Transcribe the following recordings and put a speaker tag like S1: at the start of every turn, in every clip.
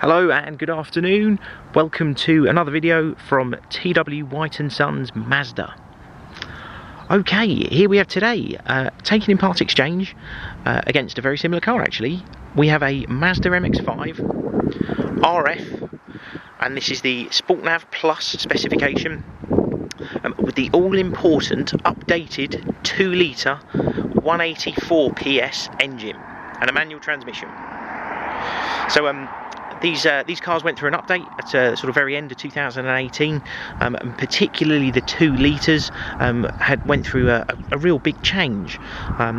S1: Hello and good afternoon. Welcome to another video from T.W White Sons Mazda. Okay, here we have today, taken in part exchange against a very similar car actually. We have a Mazda MX-5 RF, and this is the Sport Nav+ specification with the all-important updated 2-litre 184 PS engine and a manual transmission. So these cars went through an update at sort of very end of 2018, and particularly the 2 litres went through a real big change.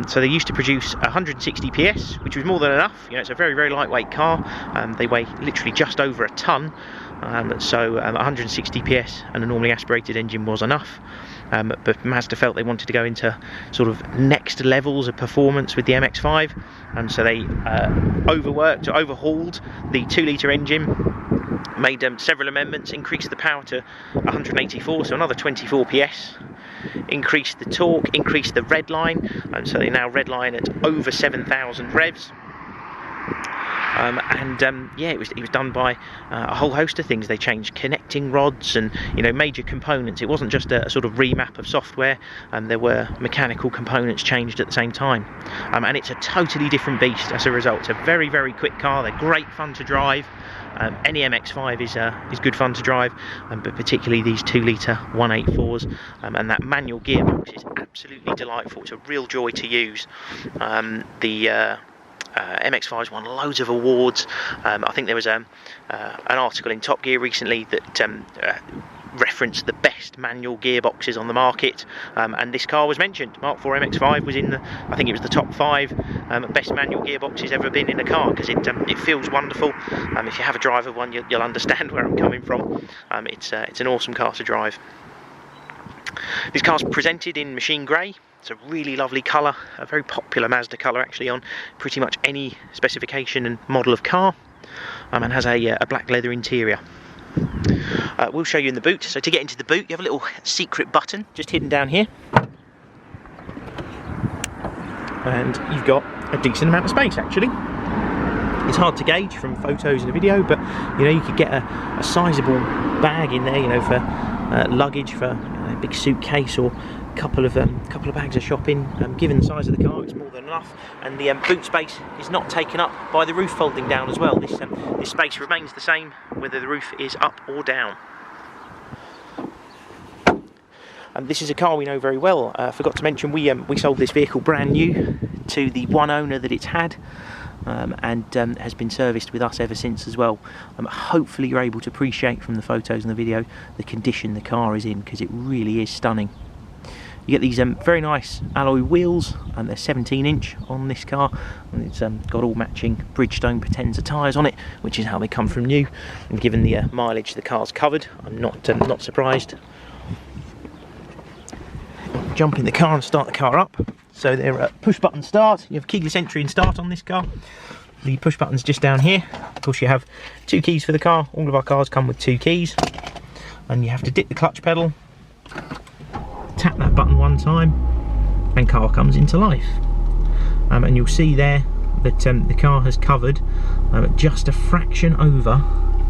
S1: So they used to produce 160 PS, which was more than enough. You know, it's a very lightweight car. They weigh literally just over a tonne. So 160 PS and a normally aspirated engine was enough. But Mazda felt they wanted to go into sort of next levels of performance with the MX-5, and so they overhauled the 2-litre engine, made several amendments, increased the power to 184, so another 24 PS, increased the torque, increased the red line, and so they now red line at over 7,000 revs. Yeah, it was done by a whole host of things. They changed connecting rods and, you know, major components. It wasn't just a sort of remap of software, there were mechanical components changed at the same time, and it's a totally different beast as a result. It's a very quick car. They're great fun to drive. Any MX-5 is good fun to drive, but particularly these 2-litre 184s, and that manual gearbox is absolutely delightful. It's a real joy to use. MX-5's won loads of awards. I think there was an article in Top Gear recently that referenced the best manual gearboxes on the market, and this car was mentioned. Mark IV MX-5 was in I think it was the top 5 best manual gearboxes ever been in a car, because it feels wonderful. If you have a drive of one, you'll understand where I'm coming from. It's an awesome car to drive. This car's presented in machine grey. It's a really lovely colour, a very popular Mazda colour actually on pretty much any specification and model of car, and has a black leather interior. We'll show you in the boot. So to get into the boot, you have a little secret button just hidden down here, and you've got a decent amount of space actually. It's hard to gauge from photos and a video, but you know, you could get a sizable bag in there, you know, for luggage, for a big suitcase, or a couple of bags of shopping. Given the size of the car, it's more than enough, and the boot space is not taken up by the roof folding down as well. This space remains the same whether the roof is up or down. And this is a car we know very well. Forgot to mention, we sold this vehicle brand new to the one owner that it's had, and has been serviced with us ever since as well. Hopefully you're able to appreciate from the photos and the video the condition the car is in, because it really is stunning. You get these very nice alloy wheels, and they're 17-inch on this car, and it's got all matching Bridgestone Potenza tyres on it, which is how they come from new. And given the mileage the car's covered, I'm not surprised. Jump in the car and start the car up. So they're push button start. You have keyless entry and start on this car. The push button's just down here. Of course, you have 2 keys for the car. All of our cars come with 2 keys, and you have to dip the clutch pedal, tap that button 1 time, and car comes into life. And you'll see there that the car has covered just a fraction over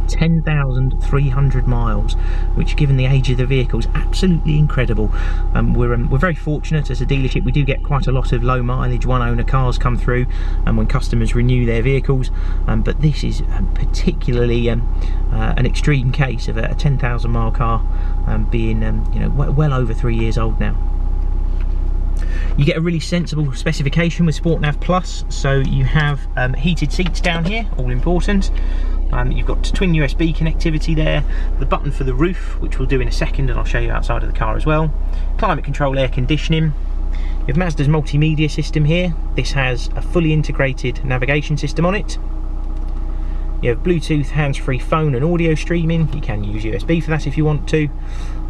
S1: 10,300 miles, which, given the age of the vehicle, is absolutely incredible. We're very fortunate as a dealership. We do get quite a lot of low mileage one owner cars come through, and when customers renew their vehicles, but this is particularly an extreme case of a 10,000 mile car being you know, well over 3 years old now. You get a really sensible specification with Sport Nav+, so you have heated seats down here, all important. You've got twin USB connectivity there, the button for the roof, which we'll do in a second, and I'll show you outside of the car as well. Climate control, air conditioning. You have Mazda's multimedia system here. This has a fully integrated navigation system on it. You have Bluetooth, hands-free phone and audio streaming. You can use USB for that if you want to.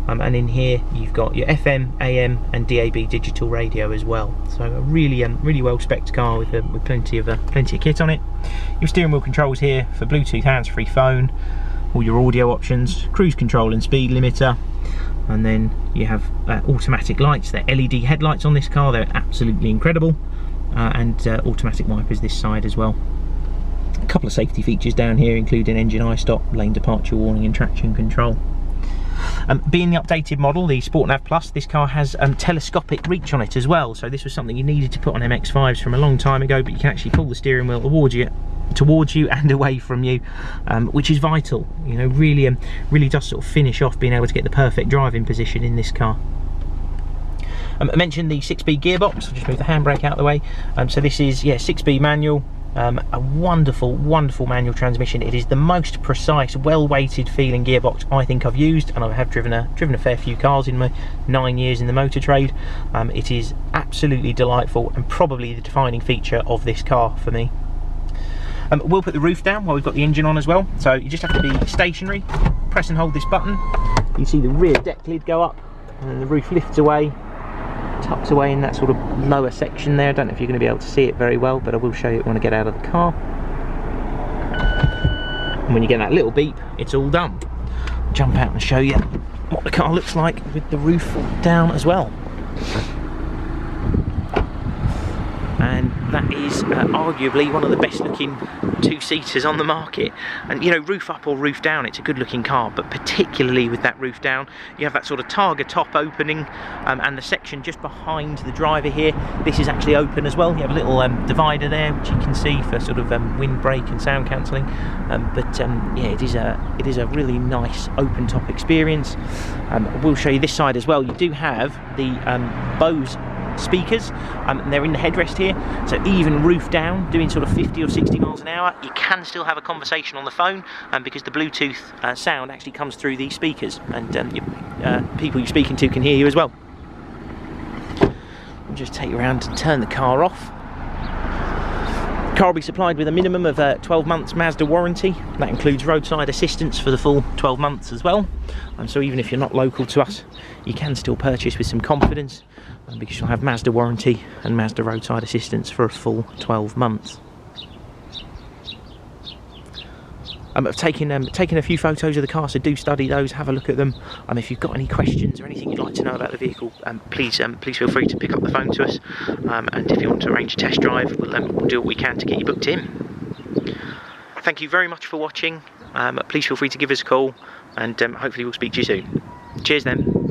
S1: And in here you've got your FM, AM and DAB digital radio as well. So a really well spec'd car with plenty of kit on it. Your steering wheel controls here for Bluetooth, hands-free phone, all your audio options, cruise control and speed limiter, and then you have automatic lights. They're LED headlights on this car. They're absolutely incredible, and automatic wipers this side as well. couple of safety features down here, including engine I-stop, lane departure warning and traction control. Being the updated model, the Sport Nav+, this car has telescopic reach on it as well. So this was something you needed to put on MX-5s from a long time ago, but you can actually pull the steering wheel towards you and away from you, which is vital. You know, really does sort of finish off being able to get the perfect driving position in this car. I mentioned the 6-speed gearbox. I'll just move the handbrake out of the way. So this is, yeah, 6-speed manual. A wonderful manual transmission. It is the most precise, well-weighted feeling gearbox I think I've used, and I have driven a fair few cars in my 9 years in the motor trade. It is absolutely delightful and probably the defining feature of this car for me. We'll put the roof down while we've got the engine on as well. So you just have to be stationary, press and hold this button. You see the rear deck lid go up, and then the roof lifts away, tucks away in that sort of lower section there. I don't know if you're going to be able to see it very well, but I will show you it when I get out of the car. And when you get that little beep, it's all done. I'll jump out and show you what the car looks like with the roof down as well. And that is arguably one of the best looking two-seaters on the market. And you know, roof up or roof down, it's a good looking car, but particularly with that roof down, you have that sort of Targa top opening, and the section just behind the driver here, this is actually open as well. You have a little divider there, which you can see for sort of wind brake and sound cancelling. Yeah, it is a really nice open top experience. We'll show you this side as well. You do have the Bose speakers, and they're in the headrest here, so even roof down, doing sort of 50 or 60 miles an hour, you can still have a conversation on the phone, because the Bluetooth sound actually comes through these speakers, and people you're speaking to can hear you as well. I'll just take you around and turn the car off. The car will be supplied with a minimum of 12 months Mazda warranty. That includes roadside assistance for the full 12 months as well. So even if you're not local to us, you can still purchase with some confidence, because you'll have Mazda warranty and Mazda roadside assistance for a full 12 months. I've taken a few photos of the car, so do study those, have a look at them. If you've got any questions or anything you'd like to know about the vehicle, please feel free to pick up the phone to us. And if you want to arrange a test drive, we'll do what we can to get you booked in. Thank you very much for watching. Please feel free to give us a call, and hopefully we'll speak to you soon. Cheers then.